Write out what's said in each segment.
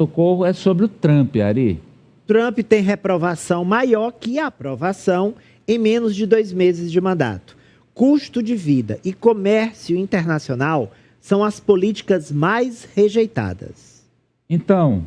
Socorro é sobre o Trump, Ari. Trump tem reprovação maior que aprovação em menos de 2 meses de mandato. Custo de vida e comércio internacional são as políticas mais rejeitadas. Então,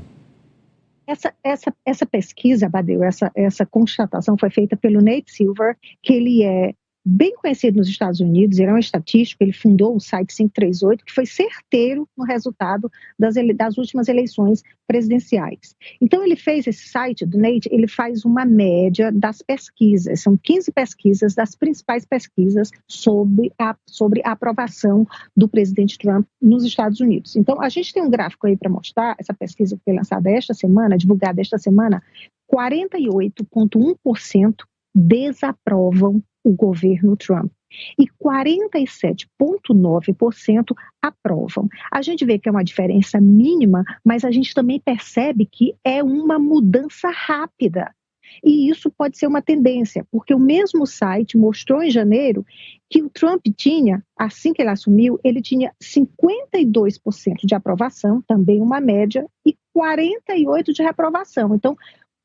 Essa pesquisa, Badeu, essa constatação foi feita pelo Nate Silver, que ele é bem conhecido nos Estados Unidos, ele é um estatístico, ele fundou o site 538, que foi certeiro no resultado das últimas eleições presidenciais. Então, ele fez esse site do Nate, ele faz uma média das pesquisas, são 15 pesquisas, das principais pesquisas sobre a aprovação do presidente Trump nos Estados Unidos. Então, a gente tem um gráfico aí para mostrar, essa pesquisa que foi lançada esta semana, divulgada esta semana, 48,1% desaprovam o governo Trump e 47,9% aprovam. A gente vê que é uma diferença mínima, mas a gente também percebe que é uma mudança rápida. E isso pode ser uma tendência, porque o mesmo site mostrou em janeiro que o Trump tinha, assim que ele assumiu, ele tinha 52% de aprovação, também uma média, e 48% de reprovação. Então,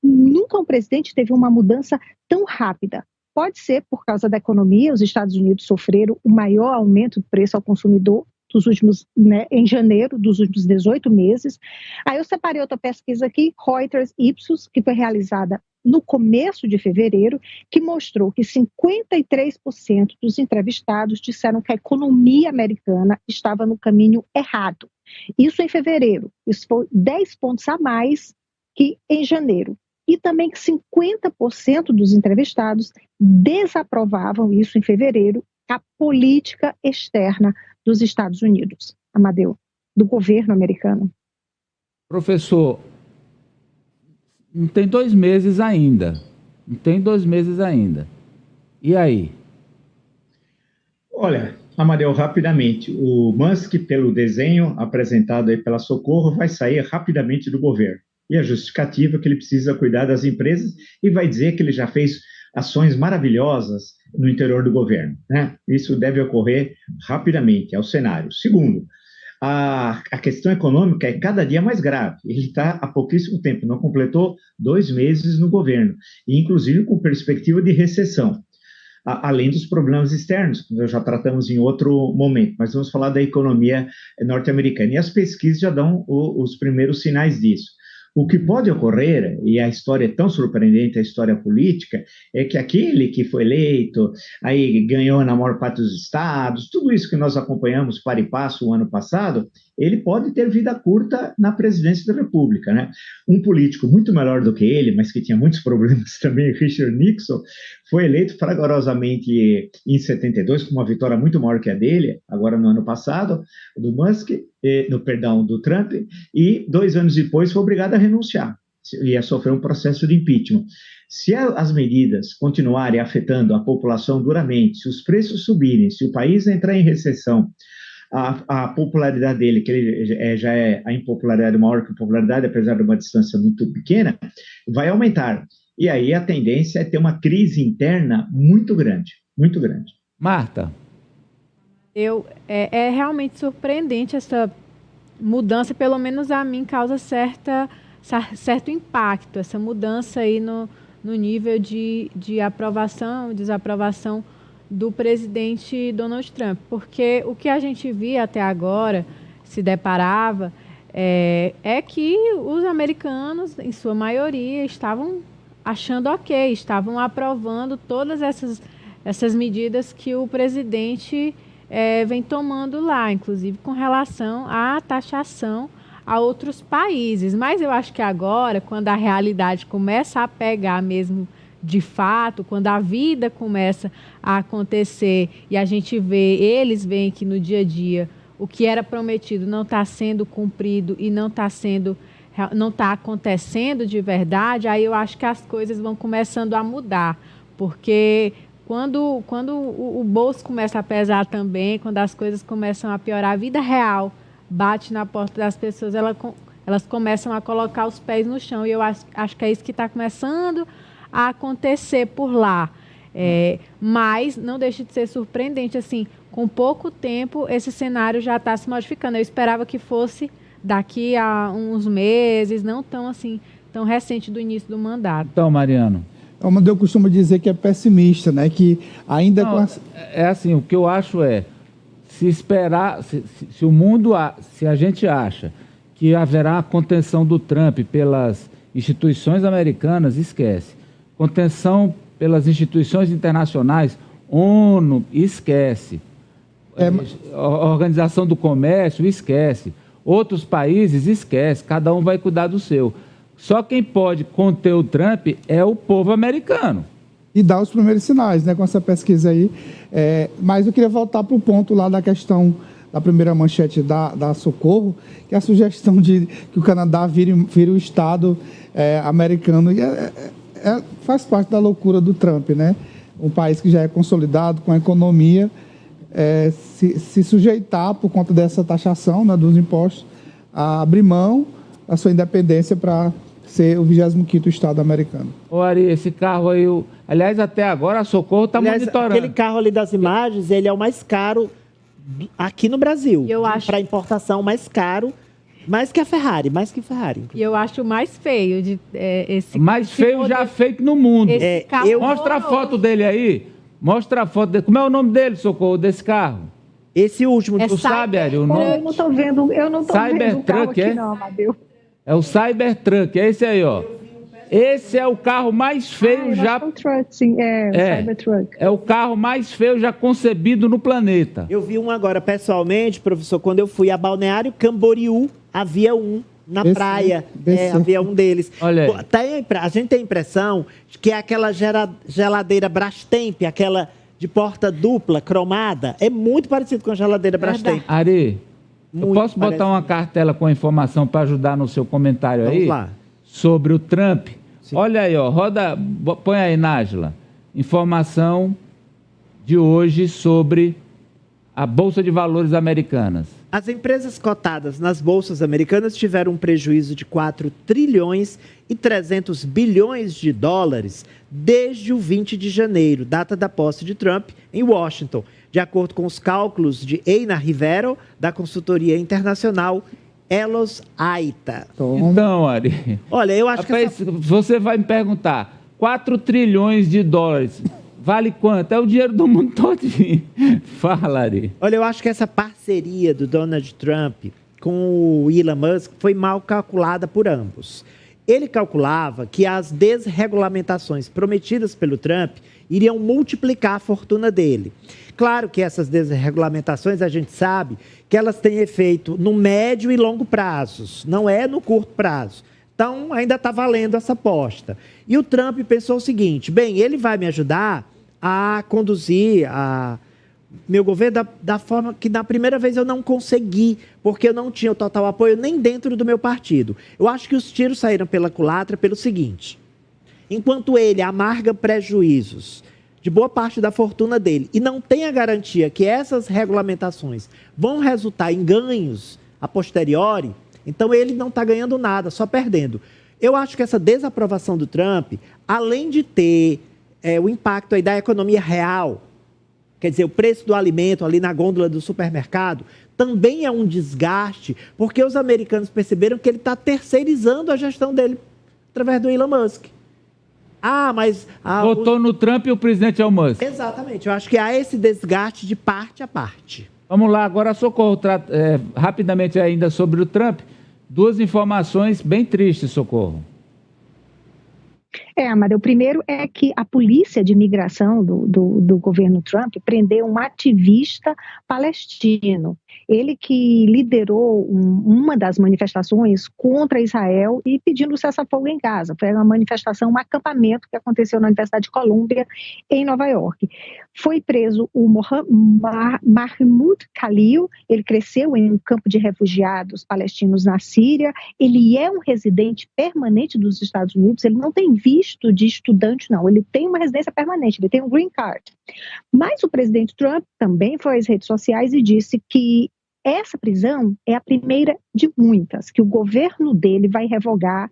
nunca um presidente teve uma mudança tão rápida. Pode ser por causa da economia, os Estados Unidos sofreram o maior aumento do preço ao consumidor dos últimos, em janeiro, dos últimos 18 meses. Aí eu separei outra pesquisa aqui, Reuters Ipsos, que foi realizada no começo de fevereiro, que mostrou que 53% dos entrevistados disseram que a economia americana estava no caminho errado. Isso em fevereiro, isso foi 10 pontos a mais que em janeiro. E também que 50% dos entrevistados desaprovavam, isso em fevereiro, a política externa dos Estados Unidos, Amadeu, do governo americano. Professor, não tem 2 meses ainda. E aí? Olha, Amadeu, rapidamente, o Musk, pelo desenho apresentado aí pela Socorro, vai sair rapidamente do governo. E a justificativa é que ele precisa cuidar das empresas e vai dizer que ele já fez ações maravilhosas no interior do governo, né? Isso deve ocorrer rapidamente, é o cenário. Segundo, a questão econômica é cada dia mais grave. Ele está há pouquíssimo tempo, não completou 2 meses no governo, e inclusive com perspectiva de recessão, além dos problemas externos, que nós já tratamos em outro momento, mas vamos falar da economia norte-americana. E as pesquisas já dão os primeiros sinais disso. O que pode ocorrer, e a história é tão surpreendente, a história política, é que aquele que foi eleito, aí ganhou na maior parte dos estados, tudo isso que nós acompanhamos para e passo o ano passado, ele pode ter vida curta na presidência da República, né? Um político muito melhor do que ele, mas que tinha muitos problemas também, Richard Nixon, foi eleito fragorosamente em 72, com uma vitória muito maior que a dele, agora no ano passado, do Musk, do Trump, e 2 anos depois foi obrigado a renunciar, ia sofrer um processo de impeachment. Se as medidas continuarem afetando a população duramente, se os preços subirem, se o país entrar em recessão, a popularidade dele, que ele já é a impopularidade maior que a popularidade, apesar de uma distância muito pequena, vai aumentar. E aí a tendência é ter uma crise interna muito grande, muito grande. Marta? É realmente surpreendente essa mudança, pelo menos a mim causa certo impacto, essa mudança aí no nível de aprovação, desaprovação do presidente Donald Trump, porque o que a gente via até agora, se deparava, é que os americanos, em sua maioria, estavam achando ok, estavam aprovando todas essas medidas que o presidente vem tomando lá, inclusive com relação à taxação a outros países. Mas eu acho que agora, quando a realidade começa a pegar mesmo de fato, quando a vida começa a acontecer e a gente eles veem que no dia a dia o que era prometido não está sendo cumprido e não está acontecendo de verdade, aí eu acho que as coisas vão começando a mudar, porque quando o bolso começa a pesar também, quando as coisas começam a piorar, a vida real bate na porta das pessoas, elas começam a colocar os pés no chão, e eu acho que é isso que está começando a acontecer por lá. Mas não deixa de ser surpreendente, assim, com pouco tempo esse cenário já está se modificando. Eu esperava que fosse daqui a uns meses, não tão assim, tão recente do início do mandato. Então, Mariano. O Amadeu costuma dizer que é pessimista, né? Que ainda Não, com é assim, o que eu acho é, se esperar, se o mundo, se a gente acha que haverá contenção do Trump pelas instituições americanas, esquece. Contenção pelas instituições internacionais, ONU, esquece. Organização do Comércio, esquece. Outros países, esquece. Cada um vai cuidar do seu. Só quem pode conter o Trump é o povo americano. e dá os primeiros sinais, né, com essa pesquisa aí. Mas eu queria voltar para o ponto lá da questão da primeira manchete da Socorro, que é a sugestão de que o Canadá vire o Estado americano. E faz parte da loucura do Trump, né? Um país que já é consolidado com a economia, se sujeitar por conta dessa taxação, né, dos impostos, a abrir mão da sua independência para ser o 25º Estado americano. Ô Ari, esse carro aí, aliás, até agora a Socorro está monitorando. Aquele carro ali das imagens, ele é o mais caro aqui no Brasil. Para importação, mais caro, mais que a Ferrari, E eu acho o mais feio de esse mais feio já feito no mundo. Mostra a foto dele aí. Mostra a foto dele. Como é o nome dele, Socorro, desse carro? Esse último. Tu sabe, Ari, o nome? Eu não estou vendo o carro aqui, não, Amadeu. É o Cybertruck, é esse aí, ó. Esse é o carro mais feio já... O Cybertruck. É o carro mais feio já concebido no planeta. Eu vi um agora, pessoalmente, professor, quando eu fui a Balneário Camboriú, havia um na praia. Havia um deles. Olha aí. A gente tem a impressão que é aquela geladeira Brastemp, aquela de porta dupla, cromada, é muito parecido com a geladeira Brastemp. Ari, eu posso botar uma cartela com a informação para ajudar no seu comentário aí? Vamos lá. Sobre o Trump. Sim. Olha aí, ó, põe aí, Nájila. Informação de hoje sobre a Bolsa de Valores americanas. As empresas cotadas nas bolsas americanas tiveram um prejuízo de 4 trilhões e 300 bilhões de dólares desde o 20 de janeiro, data da posse de Trump em Washington, de acordo com os cálculos de Einar Rivero, da consultoria internacional Elos Aita. Então, Ari... Olha, eu acho que... Você vai me perguntar, 4 trilhões de dólares... Vale quanto? É o dinheiro do mundo todinho. Fala, Ari. Olha, eu acho que essa parceria do Donald Trump com o Elon Musk foi mal calculada por ambos. Ele calculava que as desregulamentações prometidas pelo Trump iriam multiplicar a fortuna dele. Claro que essas desregulamentações, a gente sabe que elas têm efeito no médio e longo prazos, não é no curto prazo. Então, ainda está valendo essa aposta. E o Trump pensou o seguinte, bem, ele vai me ajudar a conduzir meu governo da forma que na primeira vez eu não consegui, porque eu não tinha o total apoio nem dentro do meu partido. Eu acho que os tiros saíram pela culatra pelo seguinte, enquanto ele amarga prejuízos de boa parte da fortuna dele e não tem a garantia que essas regulamentações vão resultar em ganhos a posteriori, então ele não está ganhando nada, só perdendo. Eu acho que essa desaprovação do Trump, além de ter o impacto aí da economia real, quer dizer, o preço do alimento ali na gôndola do supermercado, também é um desgaste, porque os americanos perceberam que ele está terceirizando a gestão dele através do Elon Musk. Votou no Trump e o presidente é o Musk. Exatamente, eu acho que há esse desgaste de parte a parte. Vamos lá, agora Socorro, rapidamente ainda sobre o Trump, 2 informações bem tristes, Socorro. Amadeu, o primeiro é que a polícia de imigração do governo Trump prendeu um ativista palestino. Ele que liderou uma das manifestações contra Israel e pedindo cessar-fogo em Gaza. Foi uma manifestação, um acampamento que aconteceu na Universidade de Colômbia, em Nova York. Foi preso o Mahmoud Khalil, ele cresceu em um campo de refugiados palestinos na Síria, ele é um residente permanente dos Estados Unidos, ele não tem visto de estudante, não. Ele tem uma residência permanente, ele tem um green card. Mas o presidente Trump também foi às redes sociais e disse que essa prisão é a primeira de muitas, que o governo dele vai revogar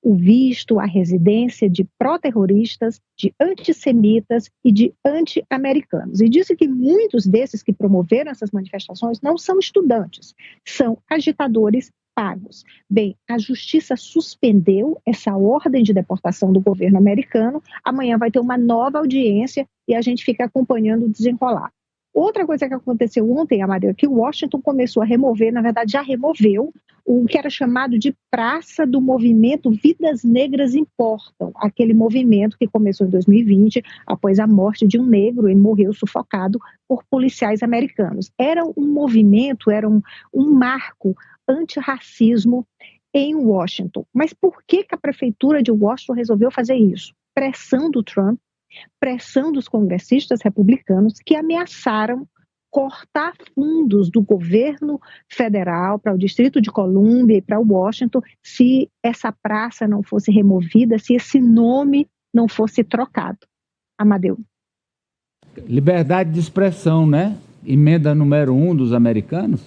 o visto, a residência de pró-terroristas, de antissemitas e de anti-americanos. E disse que muitos desses que promoveram essas manifestações não são estudantes, são agitadores pagos. Bem, a justiça suspendeu essa ordem de deportação do governo americano, amanhã vai ter uma nova audiência e a gente fica acompanhando o desenrolar. Outra coisa que aconteceu ontem, Amadeu, é que Washington começou a remover, na verdade já removeu, o que era chamado de praça do movimento Vidas Negras Importam, aquele movimento que começou em 2020, após a morte de um negro, ele morreu sufocado por policiais americanos. Era um movimento, era um marco antirracismo em Washington. Mas por que a prefeitura de Washington resolveu fazer isso? Pressão do Trump, pressão dos congressistas republicanos que ameaçaram cortar fundos do governo federal para o Distrito de Colômbia e para Washington se essa praça não fosse removida, se esse nome não fosse trocado. Amadeu. Liberdade de expressão, né? Emenda número 1 dos americanos.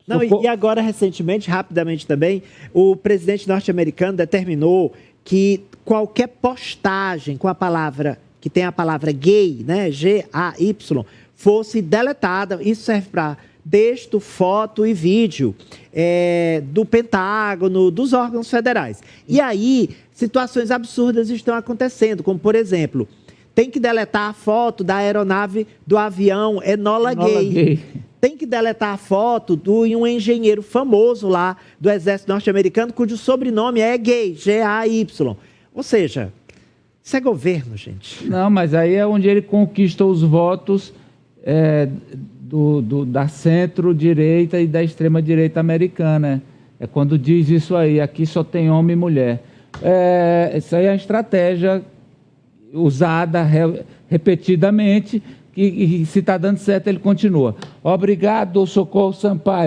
Não, e agora, recentemente, rapidamente também, o presidente norte-americano determinou que qualquer postagem com a palavra, que tem a palavra gay, né, G-A-Y, fosse deletada. Isso serve para texto, foto e vídeo do Pentágono, dos órgãos federais. E aí, situações absurdas estão acontecendo, como, por exemplo, tem que deletar a foto da aeronave do avião Enola Gay. Tem que deletar a foto de um engenheiro famoso lá do Exército Norte-Americano, cujo sobrenome é gay, G-A-Y. Ou seja, isso é governo, gente. Não, mas aí é onde ele conquista os votos da centro-direita e da extrema-direita americana. É quando diz isso aí, aqui só tem homem e mulher. Isso aí é a estratégia usada repetidamente, e se está dando certo, ele continua. Obrigado, Socorro Sampaio.